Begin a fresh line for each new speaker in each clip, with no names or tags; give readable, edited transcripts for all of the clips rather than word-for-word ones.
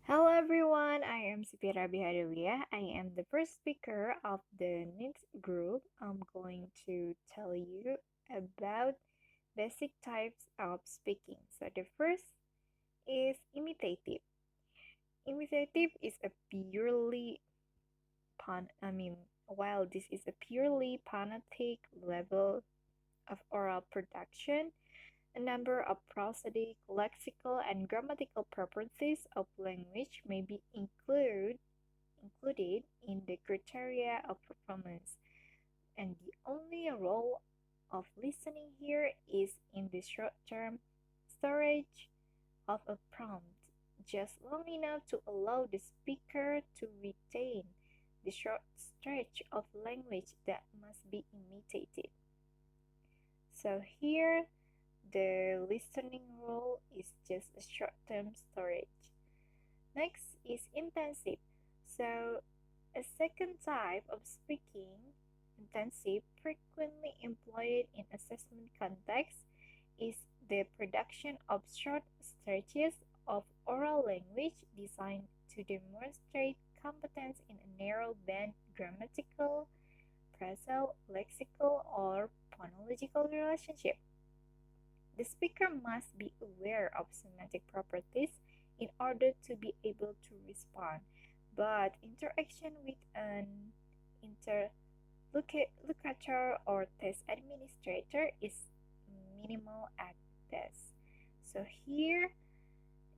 Hello everyone, I am Sipira Bihadawiyah. I am the first speaker of the next group. I'm going to tell you about basic types of speaking. So the first is imitative. Imitative is a purely while this is a purely phonetic level of oral production, a number of prosodic, lexical, and grammatical properties of language may be included in the criteria of performance, and the only role of listening here is in the short-term storage of a prompt, just long enough to allow the speaker to retain the short stretch of language that must be imitated. So here, the listening role is just a short-term storage. Next is intensive. So, a second type of speaking, intensive, frequently employed in assessment context, is the production of short stretches of oral language designed to demonstrate competence in a narrow band grammatical, phrasal, lexical, or phonological relationship. The speaker must be aware of semantic properties in order to be able to respond, but interaction with an interlocutor or test administrator is minimal at best. So here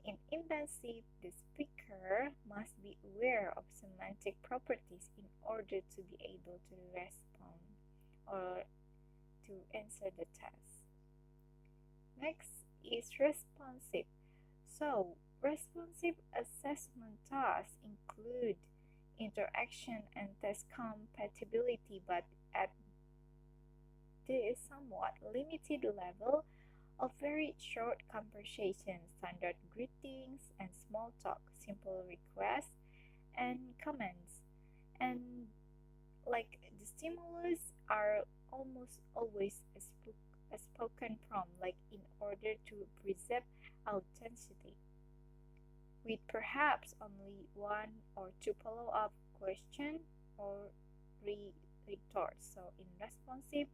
in intensive, the speaker must be aware of semantic properties in order to be able to respond or to answer the test. Next is responsive. So, responsive assessment tasks include interaction and test compatibility, but at this somewhat limited level of very short conversation, standard greetings and small talk, simple requests and comments. And like the stimulus are almost always a spoken prompt, like in order to preserve authenticity, with perhaps only one or two follow-up questions or retorts. So in responsive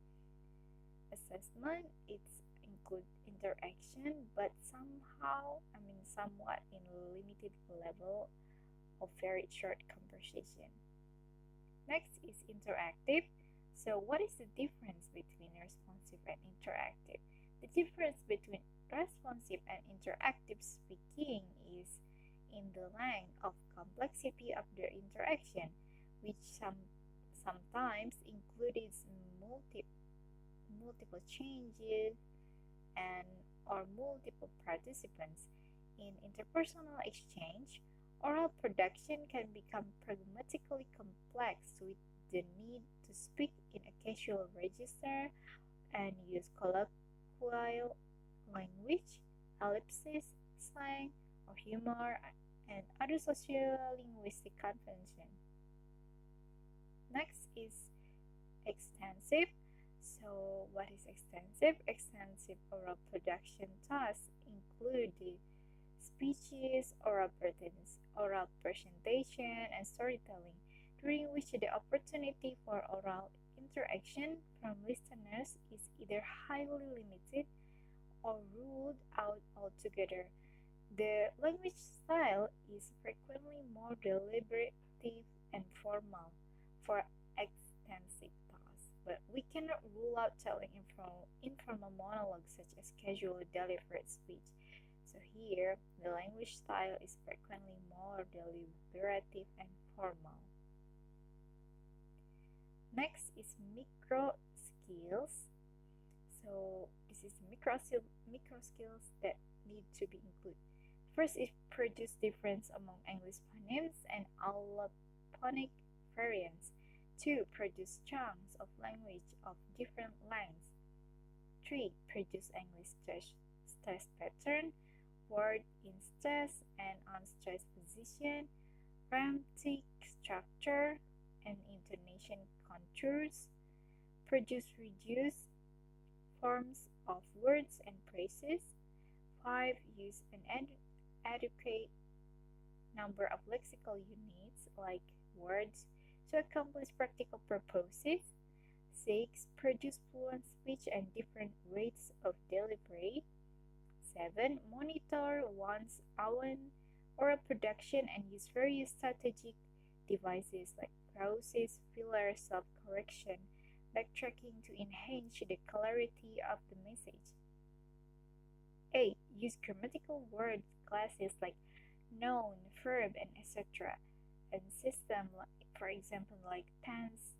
assessment, it's include interaction, but somewhat in limited level of very short conversation. Next is interactive. So, what is the difference between responsive and interactive? The difference between responsive and interactive speaking is in the length of complexity of the interaction, which sometimes includes multiple changes and or multiple participants. In interpersonal exchange, oral production can become pragmatically complex with the need to speak in a casual register and use colloquial language, ellipsis, slang, or humor, and other sociolinguistic conventions. Next is extensive. So, what is extensive? Extensive oral production tasks include the speeches, oral presentation, and storytelling, during which the opportunity for oral interaction from listeners is either highly limited or ruled out altogether. The language style is frequently more deliberative and formal for extensive tasks, but we cannot rule out telling informal monologues such as casual delivered speech. So here, the language style is frequently more deliberative and formal. Next is micro skills. So this is micro skills that need to be included. First is produce difference among English phonemes and allophonic variants. 2. Produce chunks of language of different lengths. 3. Produce English stress pattern, word in stress and unstressed position, grammatic structure and intonation contours. Produce reduced forms of words and phrases. 5. Use an adequate number of lexical units, like words, to accomplish practical purposes. 6. Produce fluent speech and different rates of delivery. 7. Monitor one's own oral production and use various strategic devices like pauses, filler, self-correction, backtracking to enhance the clarity of the message. 8. Use grammatical word classes like noun, verb, and etc. and system, for example, like tense,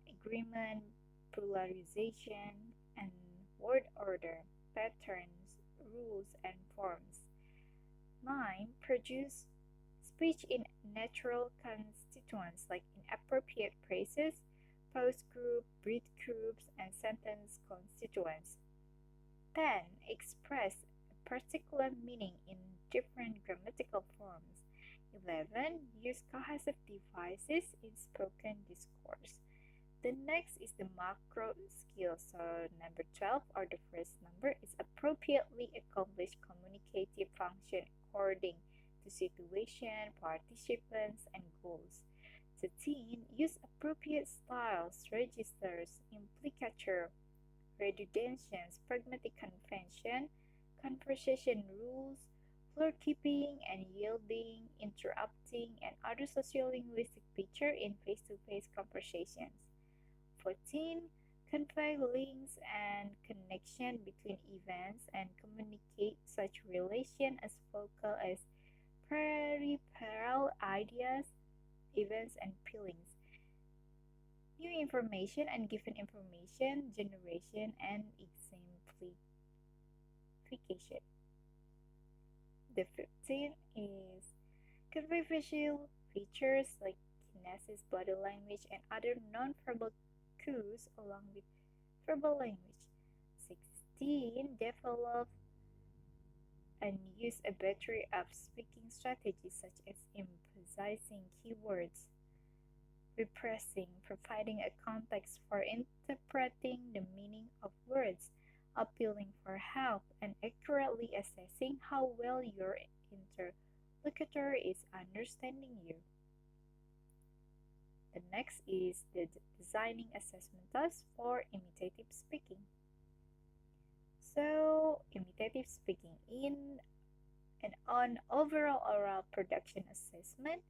agreement, pluralization, and word order, patterns, rules, and forms. 9. Produce speech in natural constituents like in appropriate phrases, pause group, breath groups, and sentence constituents. 10. Express a particular meaning in different grammatical forms. 11. Use cohesive devices in spoken discourse. The next is the macro skill. So number 12, or the first number, is appropriately accomplish communicative function according to situation, participants, and goals. 13. Use appropriate styles, registers, implicature, redundancies, pragmatic convention, conversation rules, floor keeping and yielding, interrupting, and other sociolinguistic features in face-to-face conversations. 14. Convey links and connection between events and communicate such relation as focal as peripheral ideas, events, and feelings. New information and given information generation and exemplification. The 15 is convey visual features like kinesis, body language, and other non-verbal cues along with verbal language. 16. Develop and use a battery of speaking strategies such as emphasizing keywords, repressing, providing a context for interpreting the meaning of words, appealing for help, and accurately assessing how well your interlocutor is understanding you. The next is the designing assessment task for imitative speaking. So, imitative speaking in and on overall oral production assessment,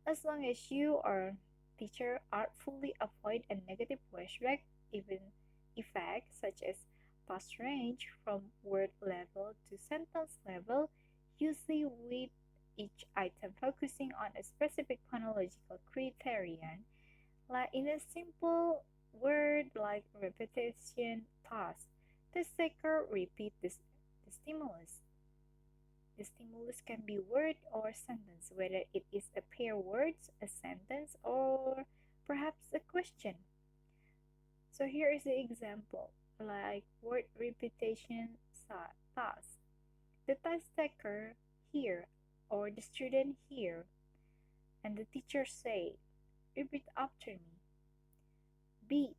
as long as you or teacher artfully avoid a negative flashback even effect such as pass range from word level to sentence level, usually with each item focusing on a specific phonological criterion, like in a simple word like repetition task. The taker repeat the stimulus. The stimulus can be word or sentence, whether it is a pair of words, a sentence, or perhaps a question. So here is the example, like word repetition task. The task taker here, or the student here, and the teacher say, repeat after me, beat,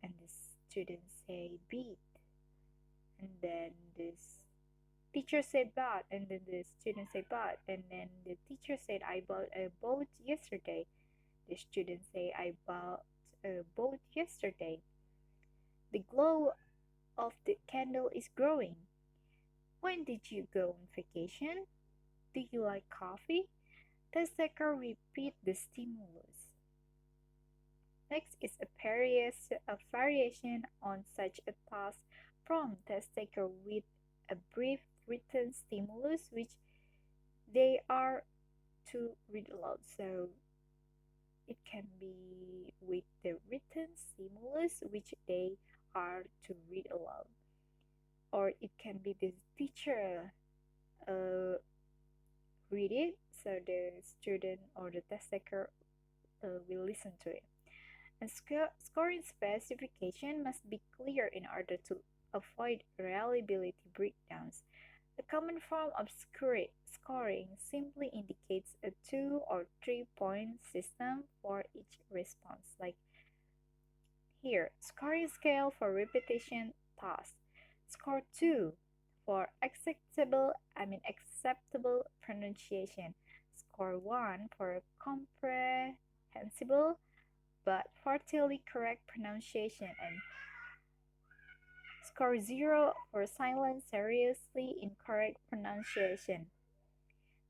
and the student say beat, and then this teacher said but, and then the student said but, and then the teacher said I bought a boat yesterday. The student say I bought a boat yesterday. The glow of the candle is growing. When did you go on vacation? Do you like coffee? The taker repeat the stimulus. Next is a variation on such a task from test taker with a brief written stimulus which they are to read aloud. So it can be with the written stimulus which they are to read aloud, or it can be the teacher read it, so the student or the test taker will listen to it. And scoring specification must be clear in order to avoid reliability breakdowns. The common form of scoring simply indicates a 2 or 3 point system for each response. Like here, scoring scale for repetition task. Score 2 for acceptable pronunciation. score 1 for comprehensible but fairly correct pronunciation, and score 0 for silent, seriously incorrect pronunciation.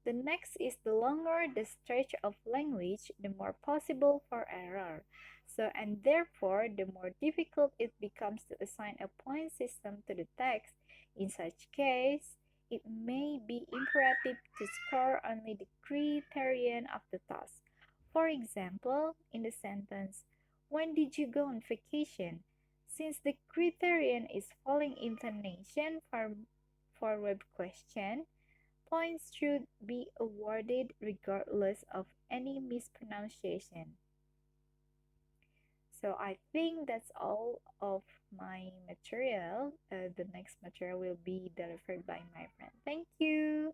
The next is the longer the stretch of language, the more possible for error. So, and therefore, the more difficult it becomes to assign a point system to the text. In such case, it may be imperative to score only the criterion of the task. For example, in the sentence, when did you go on vacation? Since the criterion is falling intonation for web question, points should be awarded regardless of any mispronunciation. So I think that's all of my material. The next material will be delivered by my friend. Thank you.